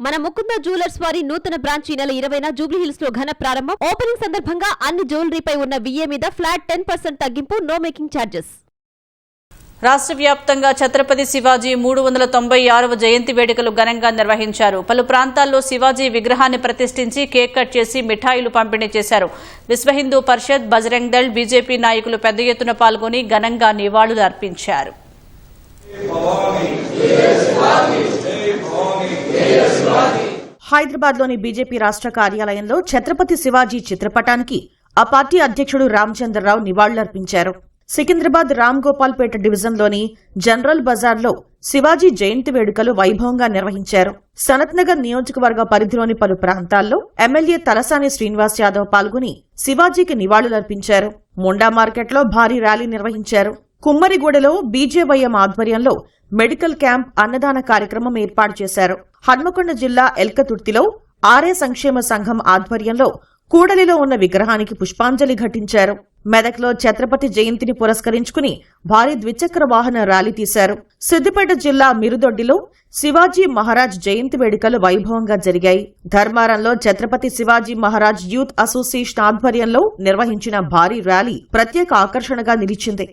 మన ముకుంద జ్యువెలర్స్ వారి నూతన బ్రాంచ్ ఈ నెల 20న జూబ్లీ హిల్స్ లో ఘన ప్రారంభం. ఓపెనింగ్ సందర్భంగా అన్ని జ్యువెలరీపై ఉన్న VA మీద ఫ్లాట్ 10% తగ్గింపు, నో మేకింగ్ ఛార్జెస్. రాష్ట్ర వ్యాప్తంగా ఛత్రపతి శివాజీ 396వ జయంతి వేడుకలు ఘనంగా నిర్వహించారు. పలు ప్రాంతాల్లో శివాజీ విగ్రహాన్ని ప్రతిష్ఠించి కేక్ కట్ చేసి మిఠాయిలు పంపిణీ చేశారు. విశ్వ హిందూ పరిషత్, బజరంగ్ దళ్, బీజేపీ నాయకులు పెద్ద ఎత్తున పాల్గొని ఘనంగా నివాళులు అర్పించారు. హైదరాబాద్లోని బీజేపీ రాష్ట్ర కార్యాలయంలో ఛత్రపతి శివాజీ చిత్రపటానికి ఆ పార్టీ అధ్యక్షుడు రామచంద్రరావు నివాళులర్పించారు. సికింద్రాబాద్ రామ్ గోపాల్పేట డివిజన్లోని జనరల్ బజార్లో శివాజీ జయంతి వేడుకలు వైభవంగా నిర్వహించారు. సనత్ నగర్ నియోజకవర్గ పరిధిలోని పలు ప్రాంతాల్లో ఎమ్మెల్యే తలసాని శ్రీనివాస్ యాదవ్ పాల్గొని శివాజీకి నివాళులర్పించారు. ముండా మార్కెట్లో భారీ ర్యాలీ నిర్వహించారు. కుమ్మరిగూడలో బీజేవైఎం ఆధ్వర్యంలో మెడికల్ క్యాంప్, అన్నదాన కార్యక్రమం ఏర్పాటు చేశారు. హన్మకొండ జిల్లా ఎల్కతుర్తిలో ఆర్ఏ సంక్షేమ సంఘం ఆధ్వర్యంలో కూడలిలో ఉన్న విగ్రహానికి పుష్పాంజలి ఘటించారు. మెదక్లో ఛత్రపతి జయంతిని పురస్కరించుకుని భారీ ద్విచక్ర వాహన ర్యాలీ తీశారు. సిద్దిపేట జిల్లా మిరుదొడ్డిలో శివాజీ మహారాజ్ జయంతి వేడుకలు వైభవంగా జరిగాయి. ధర్మారంలో ఛత్రపతి శివాజీ మహారాజ్ యూత్ అసోసియేషన్ ఆధ్వర్యంలో నిర్వహించిన భారీ ర్యాలీ ప్రత్యేక ఆకర్షణగా నిలిచింది.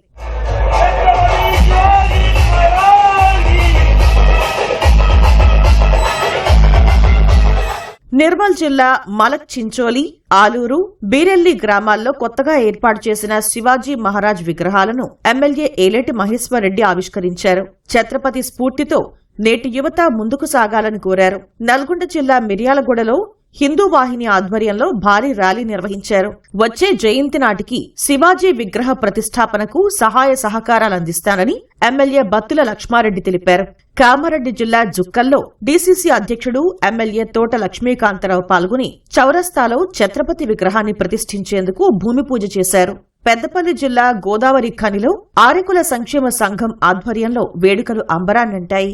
నిర్మల్ జిల్లా మలక్ చించోలి, ఆలూరు, బీరెల్లి గ్రామాల్లో కొత్తగా ఏర్పాటు చేసిన శివాజీ మహారాజ్ విగ్రహాలను ఎమ్మెల్యే ఏలేటి మహేశ్వర్ రెడ్డి ఆవిష్కరించారు. ఛత్రపతి స్ఫూర్తితో నేటి యువత ముందుకు సాగాలని కోరారు. నల్గొండ జిల్లా మిర్యాలగూడలో హిందూ వాహిని ఆధ్వర్యంలో భారీ ర్యాలీ నిర్వహించారు. వచ్చే జయంతి నాటికి శివాజీ విగ్రహ ప్రతిష్టాపనకు సహాయ సహకారాలు అందిస్తానని ఎమ్మెల్యే బత్తుల లక్ష్మారెడ్డి తెలిపారు. కామారెడ్డి జిల్లా జుక్కల్లో డీసీసీ అధ్యక్షుడు ఎమ్మెల్యే తోట లక్ష్మీకాంతరావు పాల్గొని చౌరస్తాలో ఛత్రపతి విగ్రహాన్ని ప్రతిష్ఠించేందుకు భూమి పూజ చేశారు. పెద్దపల్లి జిల్లా గోదావరి ఖనిలో ఆరెకుల సంక్షేమ సంఘం ఆధ్వర్యంలో వేడుకలు అంబరాన్నంటాయి.